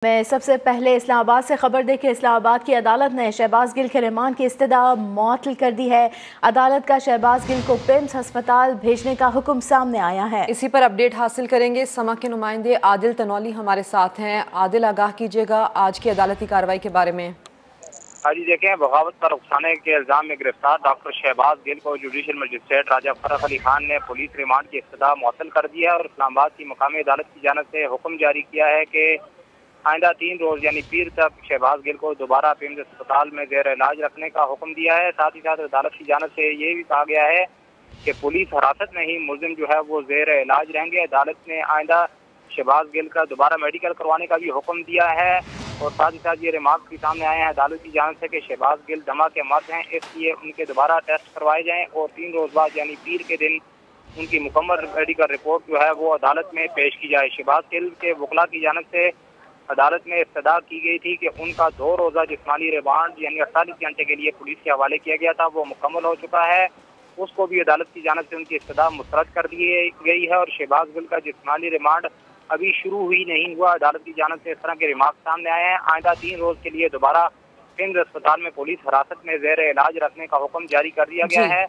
मैं सबसे पहले इस्लामाबाद से खबर दें कि इस्लामाबाद की अदालत ने शहबाज गिल के रिमांड की इस्तदा मुअत्तल कर दी है। अदालत का शहबाज गिल को पिम्स अस्पताल भेजने का हुक्म सामने आया है। इसी पर अपडेट हासिल करेंगे। समा के नुमाइंदे आदिल तनौली हमारे साथ हैं। आदिल, आगाह कीजिएगा आज की अदालती कार्रवाई के बारे में। हाँ जी, देखें, बगावत पर उकसाने के इल्जाम में गिरफ्तार डॉक्टर शहबाज गिल को जुडिशल मजिस्ट्रेट राजा फरख अली खान ने पुलिस रिमांड की इस्तदा मुअत्तल कर दी है और इस्लामाबाद की मकामी अदालत की जानिब से हुक्म जारी किया है कि आइंदा 3 रोज यानी पीर तक शहबाज गिल को दोबारा पिम्स अस्पताल में जेर इलाज रखने का हुक्म दिया है। साथ ही साथ अदालत की जानिब से ये भी कहा गया है कि पुलिस हिरासत में ही मुल्जिम जो है वो जेर इलाज रहेंगे। अदालत ने आइंदा शहबाज गिल का दोबारा मेडिकल करवाने का भी हुक्म दिया है और साथ ही साथ ये रिमार्क भी सामने आए हैं अदालत की जानिब से कि शहबाज गिल दमा के मर्द हैं, इसलिए उनके दोबारा टेस्ट करवाए जाएं और 3 रोज बाद यानी पीर के दिन उनकी मुकम्मल मेडिकल रिपोर्ट जो है वो अदालत में पेश की जाए। शहबाज गिल के वकला की जानिब से अदालत में इस्तदा की गई थी कि उनका 2 रोज़ा जिस्मानी रिमांड यानी 48 घंटे के लिए पुलिस के हवाले किया गया था, वो मुकम्मल हो चुका है। उसको भी अदालत की जानिब से उनकी इस्तदा मुस्तरद कर दी गई है और शहबाज गिल का जिस्मानी रिमांड अभी शुरू ही नहीं हुआ। अदालत की जानिब से इस तरह के रिमार्क सामने आए हैं। आइंदा 3 रोज के लिए दोबारा पिम्स अस्पताल में पुलिस हिरासत में जेर इलाज रखने का हुक्म जारी कर दिया गया है,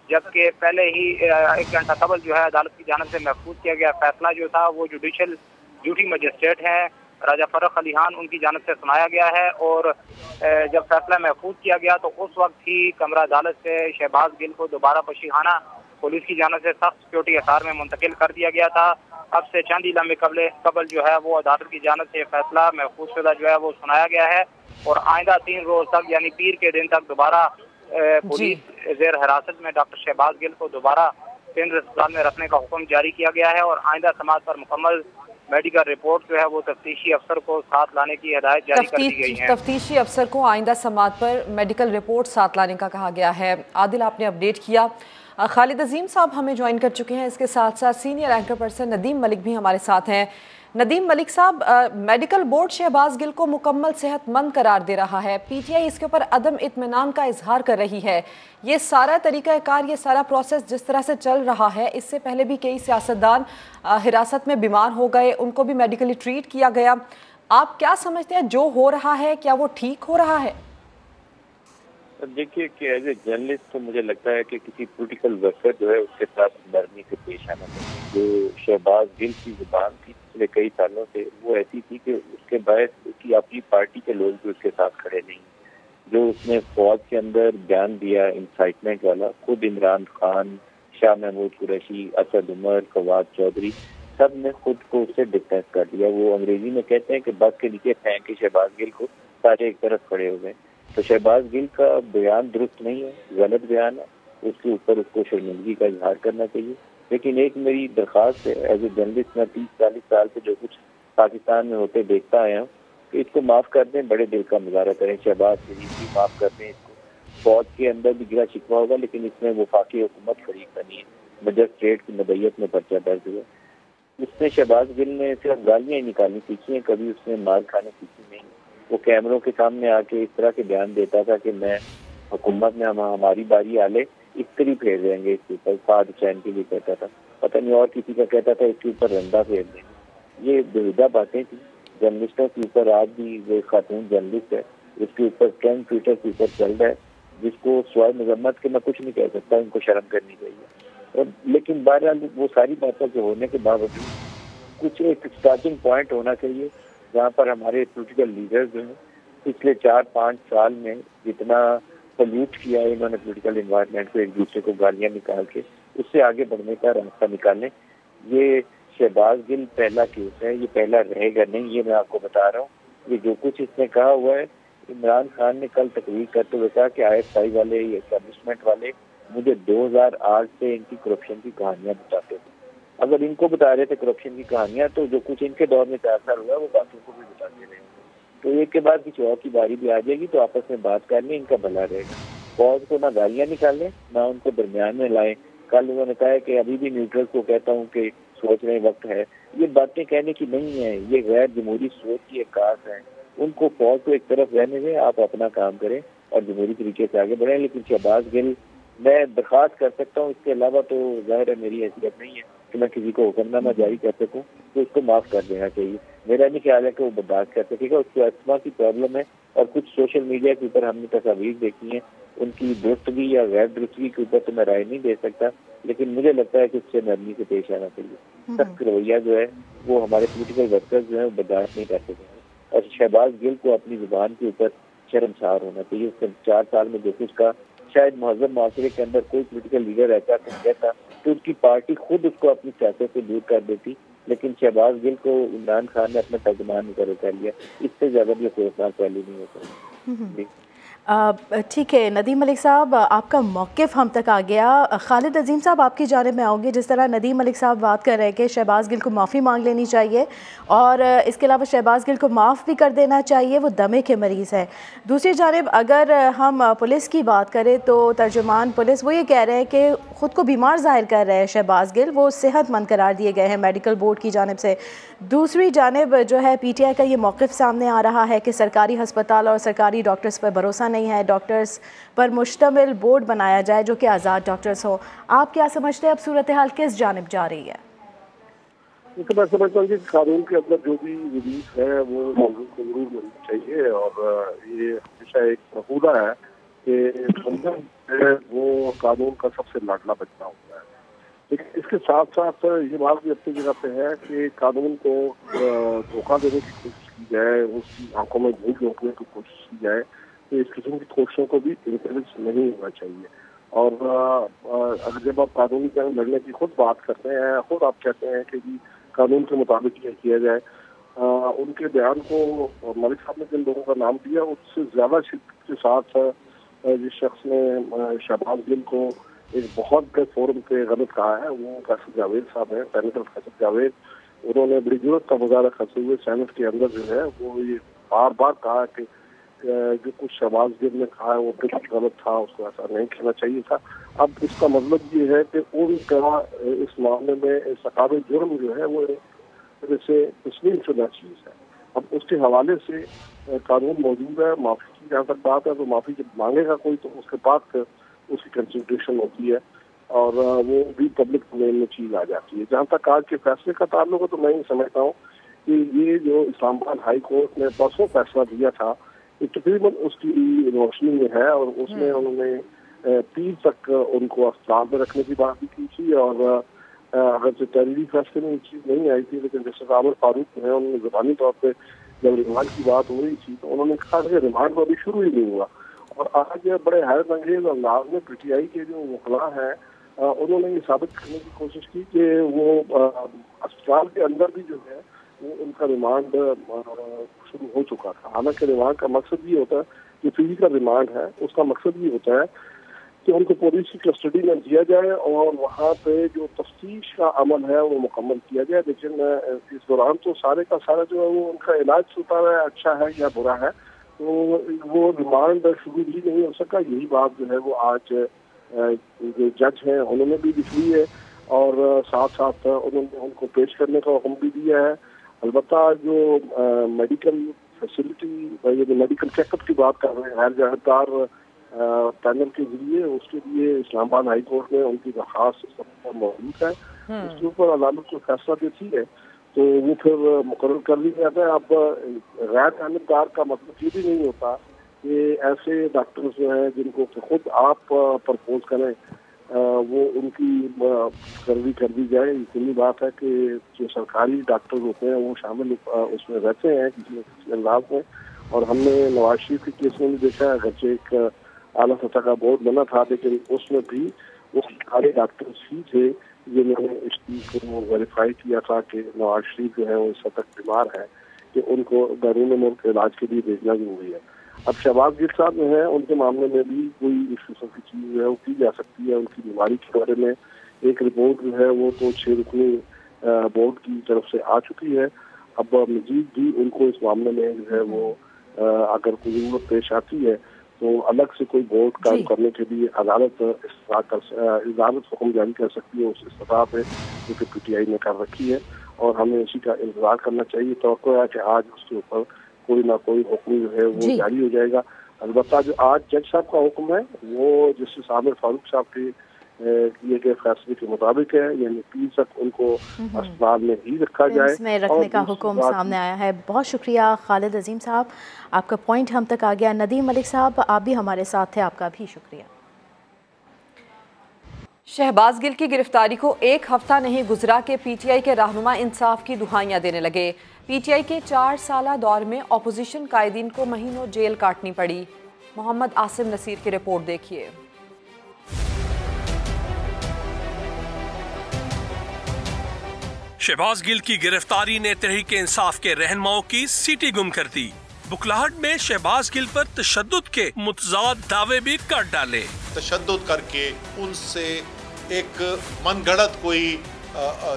जबकि पहले ही 1 घंटा कबल जो है अदालत की जानिब से महफूज किया गया फैसला जो था वो जुडिशल ड्यूटी मजिस्ट्रेट है राजा फरख अली खान उनकी जानिब से सुनाया गया है और जब फैसला महफूज किया गया तो उस वक्त ही कमरा अदालत से शहबाज गिल को दोबारा पशीखाना पुलिस की जानिब से सख्त सिक्योरिटी हिसार में मुंतकिल कर दिया गया था। अब से चंद ही लम्हे कबल जो है वो अदालत की जानिब से फैसला महफूज शुदा जो है वो सुनाया गया है और आइंदा 3 रोज तक यानी पीर के दिन तक दोबारा पुलिस जेर हिरासत में डॉक्टर शहबाज गिल को दोबारा पिम्स अस्पताल में रखने का हुक्म जारी किया गया है और आइंदा समाज पर मुकम्मल मेडिकल रिपोर्ट जो है वो तफ्तीशी अफसर को साथ लाने की हिदायत जारी कर दी गई है। तफ्तीशी अफसर को आइंदा समात पर मेडिकल रिपोर्ट साथ लाने का कहा गया है। आदिल, आपने अपडेट किया। खालिद अजीम साहब हमें ज्वाइन कर चुके हैं। इसके साथ साथ senior anchor person Nadeem Malik भी हमारे साथ हैं। नदीम मलिक साहब, मेडिकल बोर्ड शहबाज गिल को मुकम्मल सेहतमंद करार दे रहा है, पीटीआई इसके ऊपर अदम इत्मीनान का इजहार कर रही है। ये सारा तरीक़ाकार, ये सारा प्रोसेस जिस तरह से चल रहा है, इससे पहले भी कई सियासतदान हिरासत में बीमार हो गए, उनको भी मेडिकली ट्रीट किया गया। आप क्या समझते हैं जो हो रहा है, क्या वो ठीक हो रहा है? देखिए कि एज ए जर्नलिस्ट तो मुझे लगता है कि किसी पॉलिटिकल वर्कर जो है उसके साथ नरमी से पेश आना चाहिए। जो शहबाज गिल की जुबान थी पिछले कई सालों से वो ऐसी थी कि उसके बायस उसकी अपनी पार्टी के लोग भी उसके साथ खड़े नहीं। जो उसने फौज के अंदर बयान दिया इंसाइटमेंट वाला, खुद इमरान खान, शाह महमूद कुरैशी, असद उमर, फवाद चौधरी सब ने खुद को उससे डिस्टेंस कर दिया। वो अंग्रेजी में कहते हैं कि बस के नीचे फेंक के शहबाज गिल को सारे एक तरफ खड़े हो गए। तो शहबाज गिल का बयान दुरुस्त नहीं है, गलत बयान है, उसके ऊपर उसको शर्मिंदगी का इजहार करना चाहिए। लेकिन एक मेरी दरख्वास्त है एज ए जर्नलिस्ट, मैं 30-40 साल से जो कुछ पाकिस्तान में होते देखता आया हूँ कि इसको माफ़ कर दें, बड़े दिल का मुजाहरा करें, शहबाज शरीफ भी माफ़ कर दें इसको। फौज के अंदर भी गिरा शिकवा होगा लेकिन इसमें वफाकी हुकूमत फरीक बनी है, मजिस्ट्रेट की मदयत में पर्चा दर्ज हुआ। उसने शहबाज गिल ने सिर्फ गालियाँ निकालनी सीखी हैं, कभी उसने मार खाने सीखी नहीं। वो कैमरों के सामने आके इस तरह के बयान देता था कि मैं हुकूमत में हमारी बारी आले इस्त्री फेर देंगे इसके ऊपर। फाद हुसैन के लिए कहता था, पता नहीं और किसी का कहता था इसके ऊपर रंदा फेर देंगे। ये बेहुदा बातें थी। जर्नलिस्टों के ऊपर आज भी वो खातून जर्नलिस्ट है, उसके ऊपर कैम ट्विटर के ऊपर चल रहा है, जिसको स्वाय मजम्मत के मैं कुछ नहीं कह सकता, इनको शर्म करनी चाहिए। लेकिन बहरहाल वो सारी बातें जो होने के बावजूद कुछ एक स्टार्टिंग पॉइंट होना चाहिए जहाँ पर हमारे पॉलिटिकल लीडर्स जो हैं पिछले 4-5 साल में जितना पोल्यूट किया है इन्होंने पॉलिटिकल एनवायरनमेंट को, एक दूसरे को गालियाँ निकाल के उससे आगे बढ़ने का रास्ता निकालें। ये शहबाज गिल पहला केस है, ये पहला रहेगा नहीं, ये मैं आपको बता रहा हूँ। ये जो कुछ इसने कहा हुआ है, इमरान खान ने कल तकरीर करते हुए कहा कि ISI वाले, एस्टेब्लिशमेंट वाले मुझे 2008 से इनकी करप्शन की कहानियाँ बताते थे। अगर इनको बता रहे थे करप्शन की कहानियां तो जो कुछ इनके दौर में 4 साल हुआ वो बाकियों को भी बताते रहेंगे। तो एक के बाद किसी और की बारी भी आ जाएगी तो आपस में बात कर लें, इनका भला रहेगा। फौज को ना गालियां निकालें ना उनको दरमियान में लाएं। कल उन्होंने कहा है कि अभी भी न्यूट्रल को कहता हूँ कि सोचने वक्त है। ये बातें कहने की नहीं है, ये गैर जमहूरी सोच की एक कास है। उनको फौज को एक तरफ रहने दें, आप अपना काम करें और जमहूरी तरीके से आगे बढ़ें। लेकिन शहबाज गिल मैं दरख्वास्त कर सकता हूँ, इसके अलावा तो जाहिर है मेरी हैसियत नहीं है कि मैं किसी को हुक्मनामा जारी कर सकूँ, तो उसको माफ़ कर देना चाहिए। मेरा नहीं ख्याल है कि वो बर्दाश्त कर सकेगा। उसको अस्थमा की प्रॉब्लम है और कुछ सोशल मीडिया के ऊपर हमने तस्वीर देखी है, उनकी दुरुस्तगी या गैर दुरुस्तगी के ऊपर तो मैं राय नहीं दे सकता, लेकिन मुझे लगता है कि उससे नरमी से पेश आना चाहिए। सख्त रवैया जो है वो हमारे पोलिटिकल वर्कर्स जो है वो बर्दाश्त नहीं कर सकेंगे और शहबाज गिल को अपनी जुबान के ऊपर शर्मसार होना चाहिए। उसने 4 साल में जो कुछ का शायद महज़ब माशरे के अंदर कोई पोलिटिकल लीडर ऐसा कहता तो उसकी पार्टी खुद उसको अपनी सियासत से दूर कर देती, लेकिन शहबाज गिल को इमरान खान ने अपना तर्जुमान मुकर्रर कर लिया। इससे ज़्यादा भी अफसोसनाक पहलू नहीं होता। ठीक है नदीम मलिक साहब, आपका मौक़िफ़ हम तक आ गया। खालिद अजीम साहब, आपकी जानिब में आओगे। जिस तरह नदीम मलिक साहब बात कर रहे हैं कि शहबाज गिल को माफ़ी मांग लेनी चाहिए और इसके अलावा शहबाज गिल को माफ़ भी कर देना चाहिए, वो दमे के मरीज़ है। दूसरी जानिब अगर हम पुलिस की बात करें तो तर्जुमान पुलिस वो ये कह रहे हैं कि ख़ुद को बीमार ज़ाहिर कर रहे हैं शहबाज गिल, वो सेहतमंद करार दिए गए हैं मेडिकल बोर्ड की जानिब से। दूसरी जानिब जो है PTI का ये मौक़िफ़ सामने आ रहा है कि सरकारी हस्पताल और सरकारी डॉक्टर्स पर भरोसा नहीं है, डॉक्टर्स पर मुश्तमिल बोर्ड बनाया जाए जो कि आज़ाद डॉक्टर्स हो। आप क्या समझते हैं अब सूरत हाल किस जानिब जा रही है? तो मैं समझता हूँ कि कानून के अंदर जो भी रिलीफ है वो मौजूद को जरूर मिलनी चाहिए और ये हमेशा एक मकूला है कि बंधन है वो कानून का सबसे लाडला बच्चा होता है। लेकिन इसके साथ साथ ये बात भी अपनी जगह पे है कि कानून को धोखा देने की कोशिश की जाए, उसकी आंखों में धूल झोंकने की कोशिश की जाए, तो इस किस्म की कोशिशों को भी इंकरेज नहीं होना चाहिए। और अगर जब आप कानूनी जंग लड़ने की खुद बात करते हैं, खुद आप कहते हैं कि जी कानून के मुताबिक यह किया जाए, उनके बयान को मलिक साहब ने जिन लोगों का नाम दिया उससे ज्यादा शिद्दत के साथ जिस शख्स ने शहबाज गिल को एक बहुत बड़े फोरम पे गलत कहा है वो फैसल जावेद साहब हैं, सेनेटर फैसल जावेद। उन्होंने बड़ी जरूरत का मुजाहरा करते हुए सेनेट के अंदर जो है वो ये बार बार कहा कि जो कुछ शहबाज गिल ने कहा है वो बिल्कुल गलत था, उसको ऐसा नहीं कहना चाहिए था। अब इसका मतलब ये है कि उनका इस मामले में सकाबे जुर्म जो है वो जैसे तस्लीम शुदा चीज है। अब उसके हवाले से कानून मौजूद है, माफी की जहाँ तक बात है तो माफी जब मांगेगा कोई तो उसके बाद उसकी कंसिडरेशन होती है और वो भी पब्लिक डोमेन में चीज आ जाती है। जहाँ तक आज के फैसले का ताल्लुक है तो मैं ये समझता हूँ कि ये जो इस्लामाबाद हाई कोर्ट ने परसों फैसला दिया था तकरीबन उसकी रोशनी में है और उसमें उन्होंने 3 तक उनको अस्पताल में रखने की बात भी की थी और अगर जो तहरीरी फैसले में ये चीज नहीं आई थी, लेकिन जैसे आमिर फारूक जो है उन्होंने ज़बानी तौर पर जब रिमांड की बात हो रही थी तो उन्होंने कहा कि रिमांड तो अभी शुरू ही नहीं हुआ। और आज बड़े हैरत अंगेज अंदाज में PTI के जो वकला हैं उन्होंने ये साबित करने की कोशिश की कि वो अस्पताल के अंदर भी जो है वो उनका रिमांड शुरू हो चुका था। हालांकि रिमांड का मकसद ये होता है कि फिजिकल रिमांड है, उसका मकसद ये होता है कि उनको पुलिस की कस्टडी में दिया जाए और वहाँ पे जो तफ्तीश का अमल है वो मुकम्मल किया जाए। लेकिन इस दौरान तो सारे का सारा जो है वो उनका इलाज चलता है, अच्छा है या बुरा है, तो वो रिमांड शुरू भी नहीं हो सका। यही बात जो है वो आज जो जज हैं उन्होंने भी लिख ली है और साथ साथ उन्होंने उनको पेश करने का हुक्म भी दिया है। अलबत्ता जो मेडिकल फैसिलिटी या जो मेडिकल चेकअप की बात कर रहे हैं गैर जानबदार पैनल के जरिए, उसके लिए इस्लामाबाद हाई कोर्ट में उनकी दरखास्त मौजूद है। उसके ऊपर अदालत को फैसला देती है तो वो फिर मुकर्रर कर ली जाता है। अब गैर जानबदार का मतलब ये भी नहीं होता कि ऐसे डॉक्टर्स जो हैं जिनको खुद आप प्रपोज करें वो उनकी पैरवी कर दी जाए। इतनी बात है कि जो सरकारी डॉक्टर होते हैं वो शामिल उसमें रहते हैं किसी अंदाज में। और हमने नवाज शरीफ के केस में भी देखा है, अगरचे एक आला सतह का बोर्ड बना था लेकिन उसमें भी वो सरकारी डॉक्टर्स ही थे जिन्होंने इस चीज को वेरीफाई किया था कि नवाज शरीफ जो है वो इस हद तक बीमार है कि उनको बैरून मुल्क इलाज के लिए भेजना जरूरी है। अब शहबाज गिल साहब जो है उनके मामले में भी कोई इस किस्म की चीज जो है वो की जा सकती है। उनकी बीमारी के बारे में एक रिपोर्ट जो है वो तो 6 रुकनी बोर्ड की तरफ से आ चुकी है। अब मजीद भी उनको इस मामले में जो है वो अगर कोई जरूरत पेश आती है तो अलग से कोई बोर्ड काम करने के लिए अदालत हुक्म जारी कर सकती है उस इस्तिफ़ा पे जो कि PTI ने कर रखी है और हमें इसी का इंतजार करना चाहिए। तो है कि आज उसके ऊपर कोई ना कोई हुक्म जो है वो जारी हो जाएगा। अलबत्ता जो आज जज साहब का हुक्म है वो जस्टिस आमिर फारूक साहब के किए गए फैसले के मुताबिक है, यानी 3 तक उनको अस्पताल में ही रखा जाए, में रखने का हुक्म सामने आया है। बहुत शुक्रिया खालिद अजीम साहब, आपका पॉइंट हम तक आ गया। नदीम मलिक साहब, आप भी हमारे साथ थे, आपका भी शुक्रिया। शहबाज गिल की गिरफ्तारी को 1 हफ्ता नहीं गुजरा कि पीटीआई के रहनुमा इंसाफ की दुहाइयां देने लगे। पीटीआई के 4 साला दौर में अपोजिशन कायदीन को महीनों जेल काटनी पड़ी। मोहम्मद आसिम नसीर की रिपोर्ट देखिए। शहबाज गिल की गिरफ्तारी ने तहरीक इंसाफ के रहनुमाओं की सीटी गुम कर दी। बुखलाहट में शहबाज गिल पर तशद्दुद के मुतजाद दावे भी कर डाले। तशद्दुद करके उनसे एक मनगढ़ंत कोई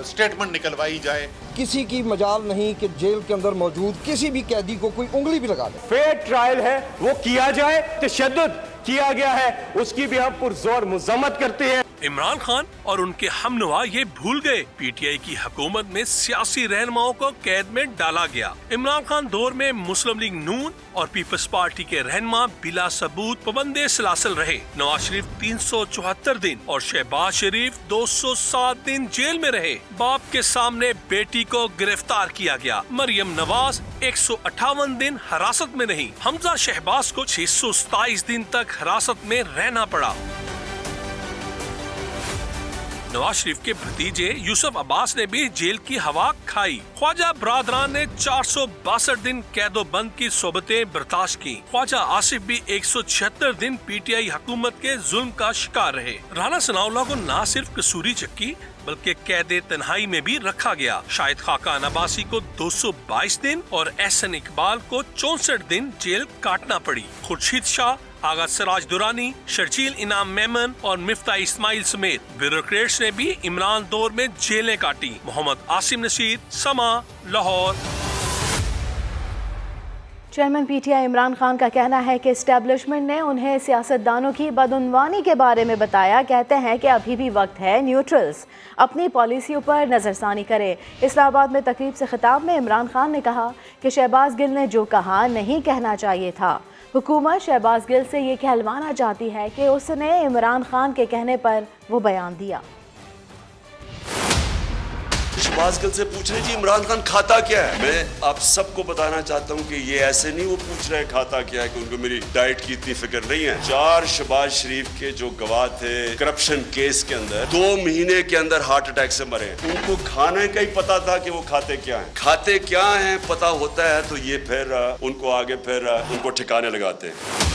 स्टेटमेंट निकलवाई जाए। किसी की मजाल नहीं कि जेल के अंदर मौजूद किसी भी कैदी को कोई उंगली भी लगा दे। फेयर ट्रायल है वो किया जाए, तशद्दुद किया गया है उसकी भी हम पुरजोर मजम्मत करते हैं। इमरान खान और उनके हमनुआ ये भूल गए पीटीआई की हुकूमत में सियासी रहनुमाओं को कैद में डाला गया। इमरान खान दौर में मुस्लिम लीग नून और पीपल्स पार्टी के रहनुमा बिला सबूत पाबंदे सलासल रहे। नवाज शरीफ 374 दिन और शहबाज शरीफ 207 दिन जेल में रहे। बाप के सामने बेटी को गिरफ्तार किया गया। मरियम नवाज 158 दिन हिरासत में रही। हमजा शहबाज को 627 दिन तक हिरासत में रहना पड़ा। नवाज शरीफ के भतीजे यूसुफ अब्बास ने भी जेल की हवा खाई। ख्वाजा बरादरान ने 462 दिन कैदोबंद की सोबतें बर्दाश्त की। ख्वाजा आसिफ भी 176 दिन पीटीआई हुकूमत के जुल्म का शिकार रहे। राना सनाउल्लाह को न सिर्फ कसूरी चक्की बल्कि कैदे तन्हाई में भी रखा गया। शाहिद खाकान अब्बासी को 222 दिन और एहसन इकबाल को 64 दिन जेल काटना पड़ी। खुर्शीद शाह, आगा सिराज दुरानी, शर्जील इनाम मेमन और मिफ्ता इस्माइल समेत ब्यूरोक्रेट्स ने भी इमरान दौर में जेलें काटी। मोहम्मद आसिम नसीर, समा, लाहौर। चेयरमैन पीटीआई इमरान खान का कहना है कि एस्टेब्लिशमेंट ने उन्हें सियासतदानों की बदउनवानी के बारे में बताया। कहते हैं कि अभी भी वक्त है न्यूट्रल्स अपनी पॉलिसियों पर नज़रसानी करें। इस्लामाबाद में तकरीब से खिताब में इमरान खान ने कहा कि शहबाज गिल ने जो कहा नहीं कहना चाहिए था। हुकूमत शहबाज गिल से ये कहलवाना चाहती है कि उसने इमरान खान के कहने पर वो बयान दिया। शहबाज गिल से पूछ रहे जी इमरान खान खाता क्या है। मैं आप सबको बताना चाहता हूँ कि ये ऐसे नहीं वो पूछ रहे खाता क्या है कि उनको मेरी डाइट की इतनी फिक्र नहीं है। 4 शहबाज शरीफ के जो गवाह थे करप्शन केस के अंदर 2 महीने के अंदर हार्ट अटैक से मरे। उनको खाने का ही पता था कि वो खाते क्या है। खाते क्या है पता होता है तो ये फिर उनको आगे फिर उनको ठिकाने लगाते हैं।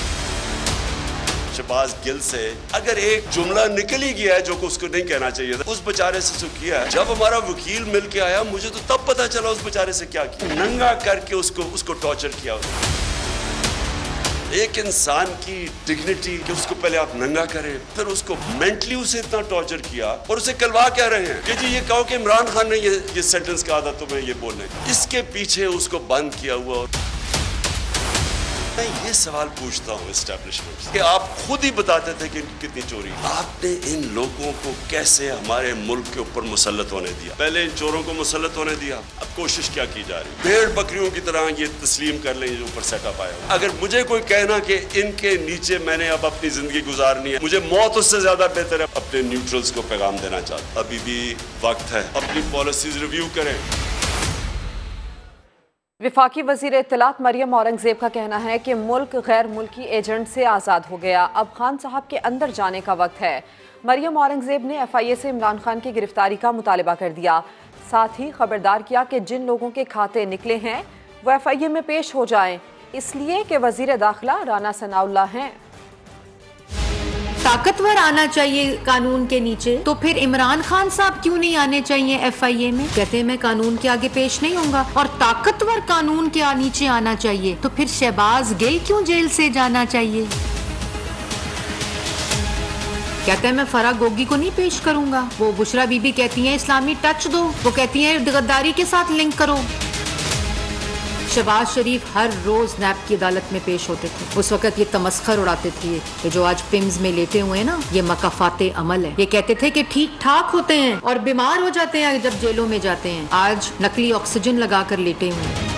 शहबाज गिल से अगर एक जुमला निकल ही गया है जो उसको नहीं कहना चाहिए था, उस बेचारे से किया है। जब हमारा वकील मिल के आया मुझे तो तब पता चला उस बेचारे से क्या किया। नंगा करके उसको टॉर्चर किया। एक इंसान की डिग्निटी कि उसको पहले आप नंगा करें फिर उसको मेंटली उसे इतना टॉर्चर किया और उसे कलवा क्या रहे हैं कि जी ये कहो कि इमरान खान ने ये सेंटेंस कहा था तुम्हें ये बोलने। इसके पीछे उसको बंद किया हुआ। मैं ये सवाल पूछता हूँ एस्टेब्लिशमेंट कि आप खुद ही बताते थे कि कितनी चोरी। आपने इन लोगों को कैसे हमारे मुल्क के ऊपर मुसल्लत होने दिया। पहले इन चोरों को मुसल्लत होने दिया, अब कोशिश क्या की जा रही है। भेड़ बकरियों की तरह ये तस्लीम कर लें जो ऊपर सेटअप आया। अगर मुझे कोई कहना कि इनके नीचे मैंने अब अपनी जिंदगी गुजारनी है, मुझे मौत उससे ज्यादा बेहतर है। अपने न्यूट्रल्स को पैगाम देना चाहता, अभी भी वक्त है, अपनी पॉलिसीज रिव्यू करें। विफाकी वज़ीर इत्तलात मरियम औरंगज़ेब का कहना है कि मुल्क गैर मुल्की एजेंट से आज़ाद हो गया, अब खान साहब के अंदर जाने का वक्त है। मरियम औरंगज़ेब ने FIA से इमरान खान की गिरफ्तारी का मुतालबा कर दिया। साथ ही खबरदार किया कि जिन लोगों के खाते निकले हैं वो FIA में पेश हो जाएं, इसलिए कि वज़ीर दाखिला राना सनाउल्लाह हैं। ताकतवर आना चाहिए कानून के नीचे, तो फिर इमरान खान साहब क्यों नहीं आने चाहिए FIA में। कहते हैं मैं कानून के आगे पेश नहीं होऊंगा और ताकतवर कानून के नीचे आना चाहिए, तो फिर शहबाज गिल क्यों जेल से जाना चाहिए। कहते हैं मैं फराह गोगी को नहीं पेश करूंगा। वो बुशरा बीबी कहती हैं इस्लामी टच दो, वो कहती हैं गद्दारी के साथ लिंक करो। शहबाज शरीफ हर रोज नैब की अदालत में पेश होते थे। उस वक्त ये तमस्खर उड़ाते थे कि जो आज पिम्स में लेटे हुए हैं ना, ये मकाफाते अमल है। ये कहते थे कि ठीक ठाक होते हैं और बीमार हो जाते हैं जब जेलों में जाते हैं। आज नकली ऑक्सीजन लगा कर लेटे हुए हैं।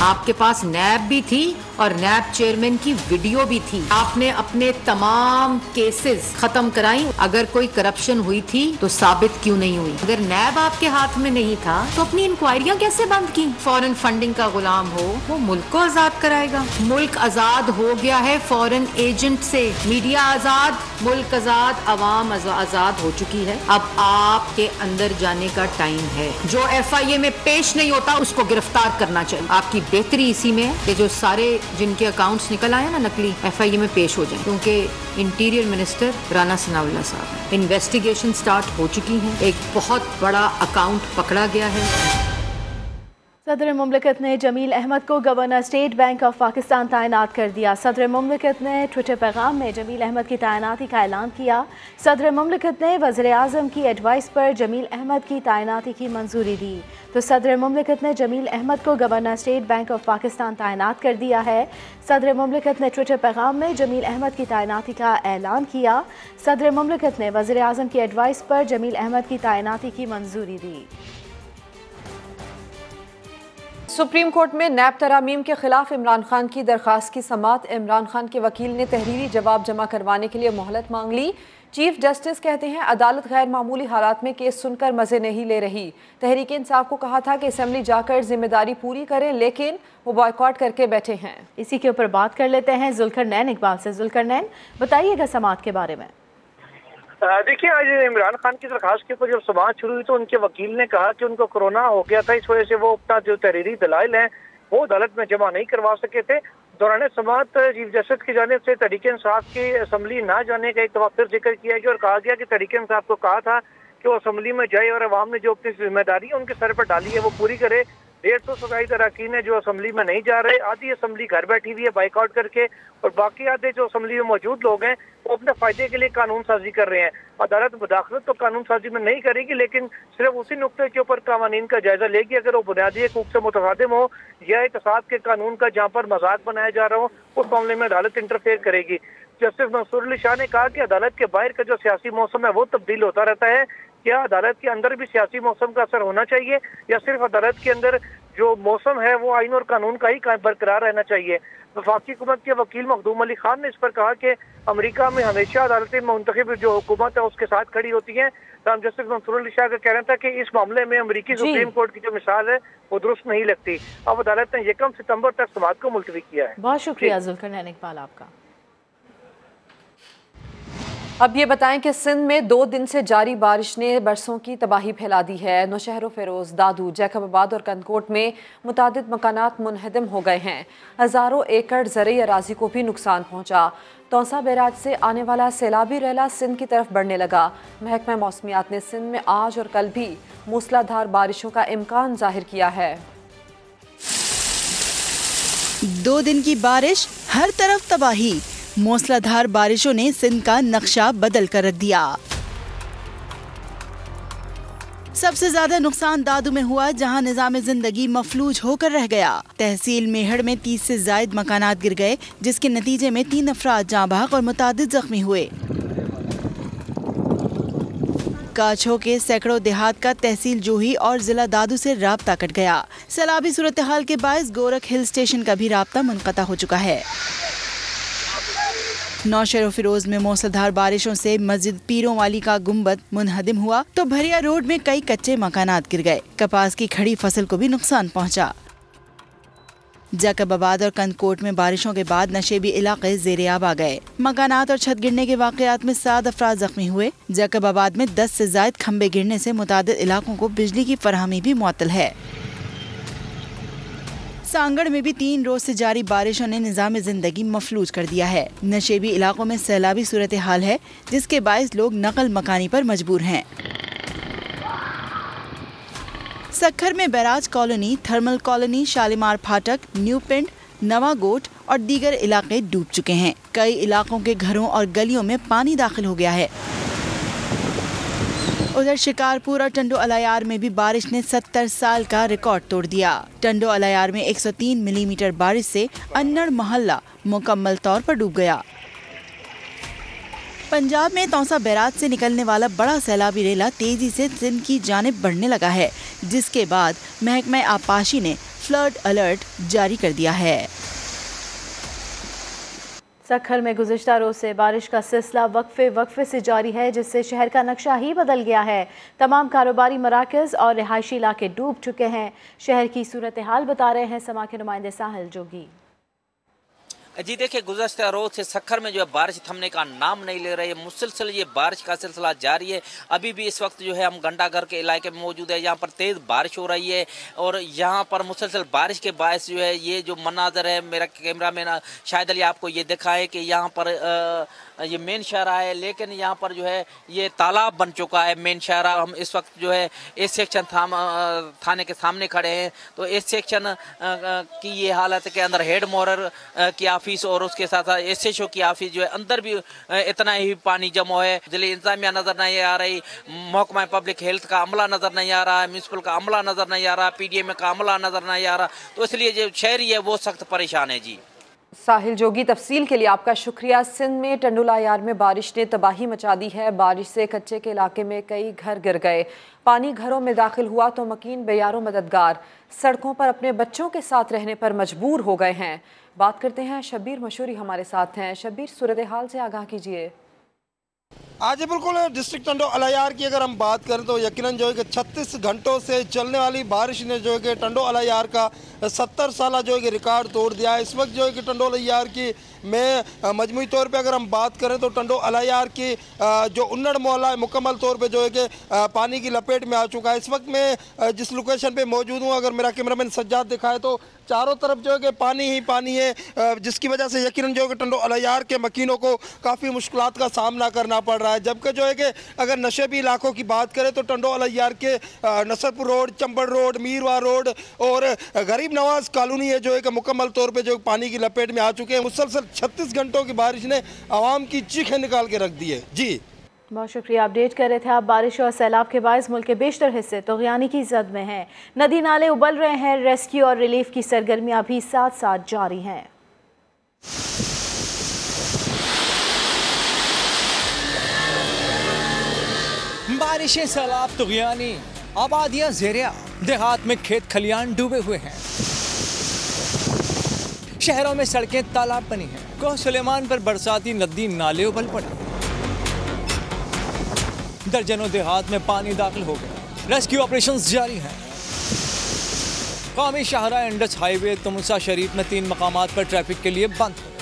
आपके पास नैब भी थी और नैब चेयरमैन की वीडियो भी थी। आपने अपने तमाम केसेस खत्म कराई। अगर कोई करप्शन हुई थी तो साबित क्यों नहीं हुई? अगर नैब आपके हाथ में नहीं था तो अपनी इंक्वायरियां कैसे बंद की? फॉरेन फंडिंग का गुलाम हो वो मुल्क को आजाद कराएगा। मुल्क आजाद हो गया है फॉरेन एजेंट से। मीडिया आजाद, मुल्क आजाद, अवाम आजाद हो चुकी है। अब आपके अंदर जाने का टाइम है। जो FIA में पेश नहीं होता उसको गिरफ्तार करना चाहिए। आपकी बेहतरी इसी में है कि जो सारे जिनके अकाउंट्स निकल आए ना नकली, FIA में पेश हो जाए, क्योंकि इंटीरियर मिनिस्टर राना सनाउल्लाह साहब, इन्वेस्टिगेशन स्टार्ट हो चुकी है। एक बहुत बड़ा अकाउंट पकड़ा गया है। सदर मुमलिकत ने जमील अहमद को governor state bank of Pakistan तैनात कर दिया। सदर मुमलिकत ने ट्विटर पैगाम में जमील अहमद की तैनाती का ऐलान किया। सदर मुमलिकत ने वज़ीर आज़म की एडवाइस पर जमील अहमद की तैनाती की मंजूरी दी। तो सदर मुमलिकत ने जमील अहमद को governor state bank of Pakistan तैनात कर दिया है। सदर मुमलिकत ने ट्विटर पैगाम में जमील अहमद की तैनाती का ऐलान किया। सदर मुमलिकत ने वज़ीर आज़म की एडवाइस पर जमील अहमद की तैनाती की मंजूरी दी। सुप्रीम कोर्ट में नैब तरामीम के खिलाफ इमरान खान की दरख्वास्त की समाअत। इमरान खान के वकील ने तहरीरी जवाब जमा करवाने के लिए मोहलत मांग ली। चीफ जस्टिस कहते हैं अदालत गैर मामूली हालात में केस सुनकर मजे नहीं ले रही। तहरीक इंसाफ को कहा था कि असेंबली जाकर जिम्मेदारी पूरी करें, लेकिन वो बॉयकॉट करके बैठे हैं। इसी के ऊपर बात कर लेते हैं जुल्करनैन इकबाल से। जुल्करनैन, बताइएगा समाअत के बारे में। देखिए, आज इमरान खान की दरखास्त के ऊपर जब समाअत शुरू हुई तो उनके वकील ने कहा कि उनको कोरोना हो गया था, इस वजह से वो अपना जो तहरीरी दलाइल हैं वो अदालत में जमा नहीं करवा सके थे। दौरान समाअत चीफ जस्टिस की जानिब से तहरीक इंसाफ की असम्बली ना जाने का एक दफा फिर जिक्र किया गया और कहा गया कि तहरीक इंसाफ को कहा था कि वो असम्बली में जाए और अवाम ने जो अपनी जिम्मेदारी उनके सर पर डाली है वो पूरी करे। 150 सगाई अरकान है जो असम्बली में नहीं जा रहे, आधी असम्बली घर बैठी हुई है बाइकआउट करके, और बाकी आधे जो असम्बली में मौजूद लोग हैं वो अपने फायदे के लिए कानून साजी कर रहे हैं। अदालत मुदाखलत तो कानून साजी में नहीं करेगी, लेकिन सिर्फ उसी नुक्ते के ऊपर कानून का जायजा लेगी अगर वो बुनियादी हकूक से मुतसादिम हो या इत्तेसाद के कानून का जहाँ पर मजाक बनाया जा रहा हो उस मामले में अदालत इंटरफेयर करेगी। जस्टिस मंसूर अली शाह ने कहा कि अदालत के बाहर का जो सियासी मौसम है वो तब्दील होता रहता है। क्या अदालत के अंदर भी सियासी मौसम का असर होना चाहिए या सिर्फ अदालत के अंदर जो मौसम है वो आइन और कानून का ही बरकरार रहना चाहिए? वफाकी हुकूमत के वकील मखदूम अली खान ने इस पर कहा कि अमेरिका में हमेशा अदालतें मुंतखब जो हुकूमत है उसके साथ खड़ी होती हैं। जस्टिस मंसूर अली शाह का कहना था कि इस मामले में अमेरिकी सुप्रीम कोर्ट की जो मिसाल है वो दुरुस्त नहीं लगती। अब अदालत ने 1 सितंबर तक समाअत को मुलतवी किया है। बहुत शुक्रिया जुल्करनैन इकबाल आपका। अब ये बताएं कि सिंध में 2 दिन से जारी बारिश ने बरसों की तबाही फैला दी है। नौशहर, फिरोज, दादू, जैकबाबाद और कनकोट में मुतादिद मकानात मुनहदम हो गए हैं। हज़ारों एकड़ ज़रई अराजी को भी नुकसान पहुँचा। तौसा बैराज से आने वाला सैलाबी रैला सिंध की तरफ बढ़ने लगा। महकमा मौसमियात ने सिंध में आज और कल भी मूसलाधार बारिशों का इम्कान जाहिर किया है। 2 दिन की बारिश, हर तरफ तबाही। मूसलाधार बारिशों ने सिंध का नक्शा बदल कर रख दिया। सबसे ज्यादा नुकसान दादू में हुआ, जहां निजाम जिंदगी मफलूज होकर रह गया। तहसील मेहड़ में 30 से ज्यादा मकानात गिर गए, जिसके नतीजे में 3 अफराद जाँ बहक और मुतादिद जख्मी हुए। काछो के सैकड़ों देहात का तहसील जूही और जिला दादू से राब्ता कट गया। सैलाबी सूरत हाल के बायस गोरख हिल स्टेशन का भी राब्ता मुनक़ता हो चुका है। नौशहर फिरोज में मूसलाधार बारिशों से मस्जिद पीरों वाली का गुंबद मुनहदिम हुआ तो भरिया रोड में कई कच्चे मकानात गिर गए। कपास की खड़ी फसल को भी नुकसान पहुंचा। जैकबाबाद और कनकोट में बारिशों के बाद नशेबी इलाके ज़ेरे-आब आ गए। मकानात और छत गिरने के वाक़यात में 7 अफराद जख्मी हुए। जैकबाबाद में 10 से ज़ायद खंबे गिरने से मुतादिद इलाकों को बिजली की फराहमी भी मुअत्तल है। सांगड़ में भी 3 रोज से जारी बारिशों ने निजाम जिंदगी मफलूज कर दिया है। नशेबी इलाकों में सैलाबी सूरत हाल है, जिसके बायस लोग नकल मकानी पर मजबूर हैं। सक्खर में barrage colony, thermal colony, Shalimar फाटक, न्यू पिंड, नवागोट और दीगर इलाके डूब चुके हैं। कई इलाकों के घरों और गलियों में पानी दाखिल हो गया है। उधर शिकारपुर और टंडो अलायार में भी बारिश ने 70 साल का रिकॉर्ड तोड़ दिया। टंडो अलायार में 103 मिलीमीटर बारिश से अन्नड़ मोहल्ला मुकम्मल तौर पर डूब गया। पंजाब में तौसा बैराज से निकलने वाला बड़ा सैलाबी रेला तेजी से सिंध की जानिब बढ़ने लगा है, जिसके बाद महकमा आबपाशी ने फ्लड अलर्ट जारी कर दिया है। सखर में गुज़िश्ता रोज़ से बारिश का सिलसिला वक्फे से जारी है, जिससे शहर का नक्शा ही बदल गया है। तमाम कारोबारी मराकज़ और रिहायशी इलाके डूब चुके हैं। शहर की सूरत हाल बता रहे हैं समा के नुमाइंदे साहिल जोगी। जी देखिए, गुज़श्ता रोज़ से सखर में जो है बारिश थमने का नाम नहीं ले रही है। मुसलसल ये बारिश का सिलसिला जारी है। अभी भी इस वक्त जो है हम घंटाघर के इलाके में मौजूद है, यहाँ पर तेज़ बारिश हो रही है और यहाँ पर मुसलसल बारिश के बायस जो है ये जो मनाजर है, मेरा कैमरा मैन शायद अली आपको ये दिखाए कि यहाँ पर ये मेन शाहरा है, लेकिन यहाँ पर जो है ये तालाब बन चुका है मेन शाहरा। हम इस वक्त जो है इस सेक्शन थाने के सामने खड़े हैं, तो इस सेक्शन की ये हालत के अंदर हेड मोहर की ऑफिस और उसके साथ साथ SHO की ऑफिस जो है अंदर भी इतना ही पानी जमा है। जिले इंतजामिया नज़र नहीं आ रही, महकमा पब्लिक हेल्थ का अमला नज़र नहीं आ रहा है, म्यूनसिपल का अमला नज़र नहीं आ रहा, PDM का अमला नज़र नहीं आ रहा, तो इसलिए जो शहरी है वो सख्त परेशान है। जी साहिल जोगी, तफसील के लिए आपका शुक्रिया। सिंध में टंडोला यार में बारिश ने तबाही मचा दी है। बारिश से कच्चे के इलाके में कई घर गिर गए, पानी घरों में दाखिल हुआ तो मकीन बेयारो मददगार सड़कों पर अपने बच्चों के साथ रहने पर मजबूर हो गए हैं। बात करते हैं, शब्बीर मशहूरी हमारे साथ हैं। शब्बीर, सूरत हाल से आगाह कीजिए। आज बिल्कुल डिस्ट्रिक्ट टंडो अलायार की अगर हम बात करें तो यकीनन जो है कि 36 घंटों से चलने वाली बारिश ने जो है कि टंडो अलायार का 70 साल जो है कि रिकॉर्ड तोड़ दिया है। इस वक्त जो है कि टंडो अलायार की में मजमूई तौर पे अगर हम बात करें तो टंडो अलायार की जो उन्नड़ मोहल्ला है मुकम्मल तौर पे जो है कि पानी की लपेट में आ चुका है। इस वक्त मैं जिस लोकेशन पे मौजूद हूँ, अगर मेरा कैमरामैन सज्जाद दिखाए तो चारों तरफ जो है कि पानी ही पानी है, जिसकी वजह से यकीनन जो है कि टंडो अलायार के मकीनों को काफ़ी मुश्किलात का सामना करना पड़ रहा है। जबकि जो है कि अगर नशेबी इलाकों की बात करें तो टंडो अलायार के नसरपुर रोड, चंबड़ रोड, मीरवा रोड और गरीब नवाज कॉलोनी है जो है कि मुकम्मल तौर पर जो पानी की लपेट में आ चुके हैं। मुसलसल 36 घंटों की बारिश ने आवाम की चीखें निकाल के रख दी है। जी बहुत शुक्रिया, अपडेट कर रहे थे आप। बारिश और सैलाब के बायस मुल्क के बेशतर हिस्से तग़यानी की जद में हैं। नदी नाले उबल रहे हैं। रेस्क्यू और रिलीफ की सरगर्मियां भी साथ साथ जारी हैं। बारिशें, सैलाब, तग़यानी, आबादियां ज़ेरिया, देहात में खेत खलियान डूबे हुए हैं। शहरों में सड़कें तालाब बनी हैं। कोह सुलेमान पर बरसाती नदी नाले उबल पड़े। दर्जनों देहात में पानी दाखिल हो गया। रेस्क्यू ऑपरेशंस जारी हैं। कौमी शाहरा इंडस हाईवे तमुसा शरीफ में 3 मकामात पर ट्रैफिक के लिए बंद है।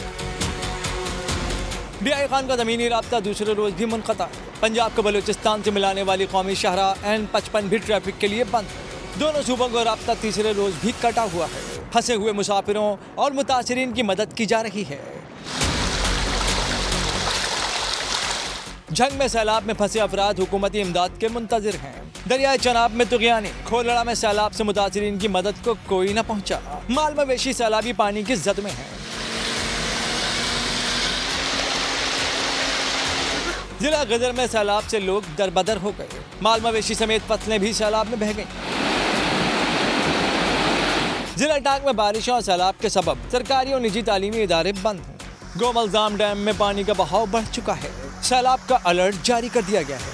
BI खान का ज़मीनी राब्ता दूसरे रोज़ भी मुनक़ता है। पंजाब को बलूचिस्तान से मिलाने वाली कौमी शाहरा N55 भी ट्रैफिक के लिए बंद है। दोनों सूबों को राब्ता तीसरे रोज़ भी कटा हुआ है। फंसे हुए मुसाफिरों और मुतासिरीन की मदद की जा रही है। जंग में सैलाब में फंसे अफराद हुकूमती इमदाद के मुंतज़िर हैं। दरियाए चनाब में तुग़यानी, खोलड़ा में सैलाब से मुतासिरीन की मदद को कोई न पहुंचा। माल मवेशी सैलाबी पानी की जद में है। जिला गदर में सैलाब से लोग दरबदर हो गए। माल मवेशी समेत फसलें भी सैलाब में बह गईं। जिला टांग में बारिशों और सैलाब के सबब सरकारी और निजी तालीमी इदारे बंद हैं। गोमलजाम डैम में पानी का बहाव बढ़ चुका है। सैलाब का अलर्ट जारी कर दिया गया है।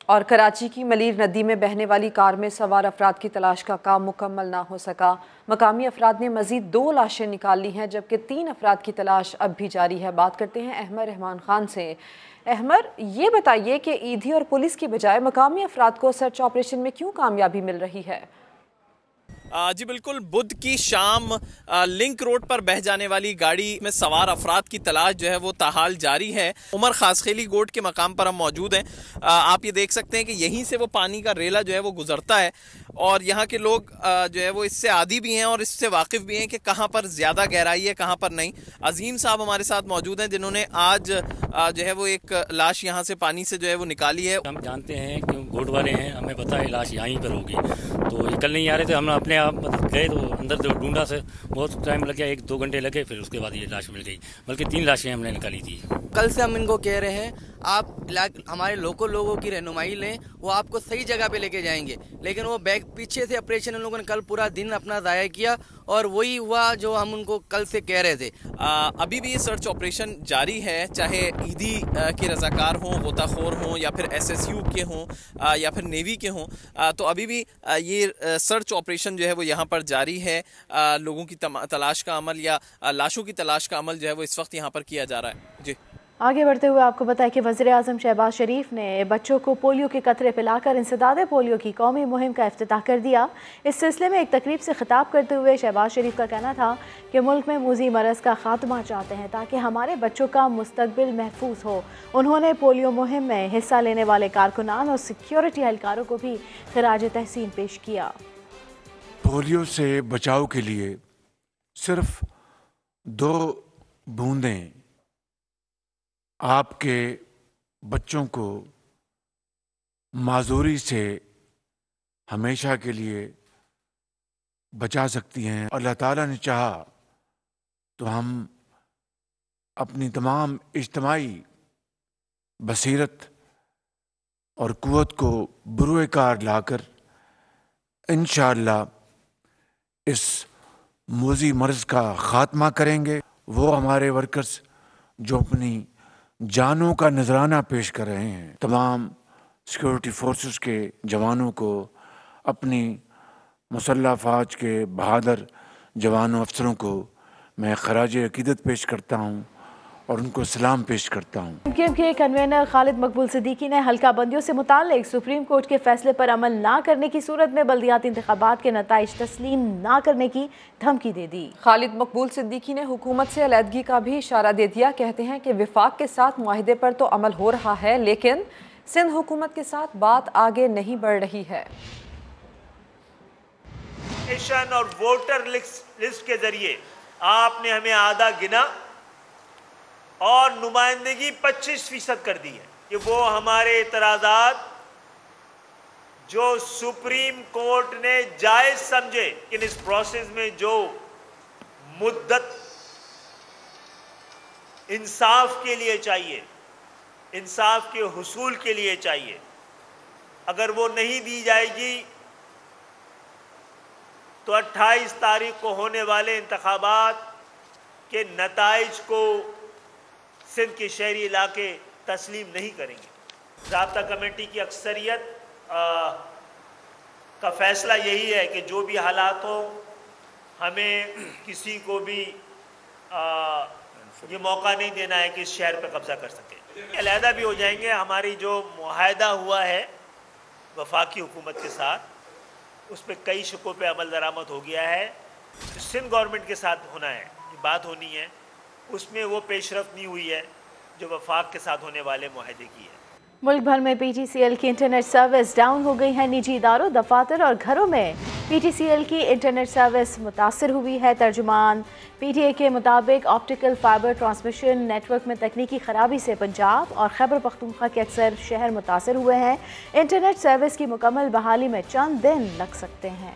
और कराची की मलीर नदी में बहने वाली कार में सवार अफराद की तलाश का काम मुकम्मल ना हो सका। मकामी अफराद ने मजीद 2 लाशें निकाल ली हैं, जबकि 3 अफराद की तलाश अब भी जारी है। बात करते हैं अहमद रहमान खान से। अहमद, ये बताइए कि ईदी और पुलिस की बजाय मकामी अफराद को सर्च ऑपरेशन में क्यों कामयाबी मिल रही है? जी बिल्कुल, बुध की शाम लिंक रोड पर बह जाने वाली गाड़ी में सवार अफराद की तलाश जो है वो ताहाल जारी है। उमर खासखेली गोट के मकाम पर हम मौजूद हैं। आप ये देख सकते हैं कि यहीं से वो पानी का रेला जो है वो गुजरता है और यहाँ के लोग जो है वो इससे आदी भी हैं और इससे वाकिफ़ भी हैं कि कहाँ पर ज़्यादा गहराई है, कहाँ पर नहीं। अजीम साहब हमारे साथ मौजूद हैं जिन्होंने आज जो है वो एक लाश यहाँ से पानी से जो है वो निकाली है। हम जानते हैं कि गोट वाले हैं, हमें पता है लाश यहीं पर होगी, तो ये कल नहीं आ रहे थे। हम अपने आप गए तो अंदर जो ढूंढा से बहुत टाइम लग गया, 1-2 घंटे लगे, फिर उसके बाद ये लाश मिल गई। बल्कि 3 लाशें हमने निकाली थी। कल से हम इनको कह रहे हैं आप हमारे लोकल लोगों की रहनुमाई लें, वो आपको सही जगह पे लेके जाएंगे। लेकिन वो बैग पीछे से ऑपरेशन उन लोगों ने कल पूरा दिन अपना ज़ाया किया और वही हुआ जो हम उनको कल से कह रहे थे। अभी भी ये सर्च ऑपरेशन जारी है, चाहे ईदी के रजाकार हों, गोताखोर हों, या फिर SSU के हों, या फिर नेवी के हों, तो अभी भी ये सर्च ऑपरेशन जो है वो यहाँ पर जारी है। लोगों की तलाश का अमल या लाशों की तलाश का अमल जो है वो इस वक्त यहाँ पर किया जा रहा है। जी, आगे बढ़ते हुए आपको बताएं कि वज़ीर-ए-आज़म शहबाज शरीफ ने बच्चों को पोलियो के कतरे पिलाकर इंसदाद पोलियो की कौमी मुहिम का इफ्तिताह कर दिया। इस सिलसिले में एक तकरीब से खिताब करते हुए शहबाज शरीफ का कहना था कि मुल्क में मूजी मरज़ का खात्मा चाहते हैं ताकि हमारे बच्चों का मुस्तकबिल महफूज हो। उन्होंने पोलियो मुहिम में हिस्सा लेने वाले कारकुनान और सिक्योरिटी एहलकारों को भी खिराज तहसीन पेश किया। पोलियो से बचाव के लिए सिर्फ 2 बूंदें आपके बच्चों को माजूरी से हमेशा के लिए बचा सकती हैं। अल्लाह ताला ने चाहा तो हम अपनी तमाम इज्तिमाई बसीरत और कुव्वत को बुरुए कार लाकर इंशाअल्लाह इस मूजी मर्ज का खात्मा करेंगे। वो हमारे वर्कर्स जो अपनी जानों का नजराना पेश कर रहे हैं, तमाम सिक्योरिटी फोर्सेस के जवानों को, अपनी मुसल्लह फ़ौज के बहादुर जवानों अफसरों को मैं खराज अकीदत पेश करता हूँ और उनको सलाम पेश करता हूँ। MKM के कन्वीनर खालिद मकबूल सिद्दीकी ने हल्का बंदियों से मुताल्लिक सुप्रीम कोर्ट के फैसले पर अमल ना करने की सूरत में बल्दियाती इंतखाबात के नताइज तस्लीम ना करने की धमकी दे दी। खालिद मकबूल सिद्दीकी ने हुकूमत से अलहदगी का भी इशारा दे दिया। कहते हैं कि विफाक के साथ मुआहिदे पर तो अमल हो रहा है, लेकिन सिंध हुकूमत के साथ बात आगे नहीं बढ़ रही है। और वोटर लिस्ट के जरिए आपने हमें आधा गिना और नुमाइंदगी 25% कर दी है कि वो हमारे एतराज़ात जो सुप्रीम कोर्ट ने जायज़ समझे कि इस प्रोसेस में जो मुद्दत इंसाफ के लिए चाहिए, इंसाफ के हुसूल के लिए चाहिए, अगर वो नहीं दी जाएगी तो 28 तारीख को होने वाले इंतखाबात के नताइज को सिंध के शहरी इलाके तस्लीम नहीं करेंगे। ज़ाब्ता कमेटी की अक्सरियत का फैसला यही है कि जो भी हालात हो, हमें किसी को भी ये मौका नहीं देना है कि इस शहर पर कब्जा कर सके। अलहदा भी हो जाएंगे। हमारी जो मुआहदा हुआ है वफाकी हुकूमत के साथ, उस पर कई शिकों पे अमल दरामद हो गया है। सिंध गवर्नमेंट के साथ होना है, बात होनी है, उसमें वो पेशरफ्त नहीं हुई है जो वफाक के साथ होने वाले मुआहदे की है। मुल्क भर में PTCL की इंटरनेट सर्विस डाउन हो गई है। निजी इदारों, दफातर और घरों में PTCL की इंटरनेट सर्विस मुतासर हुई है। तर्जुमान PTA के मुताबिक ऑप्टिकल फाइबर ट्रांसमिशन नेटवर्क में तकनीकी खराबी से पंजाब और खैबर पख्तूनख्वा के अक्सर शहर मुतासर हुए हैं। इंटरनेट सर्विस की मुकम्मल बहाली में चंद दिन लग सकते हैं।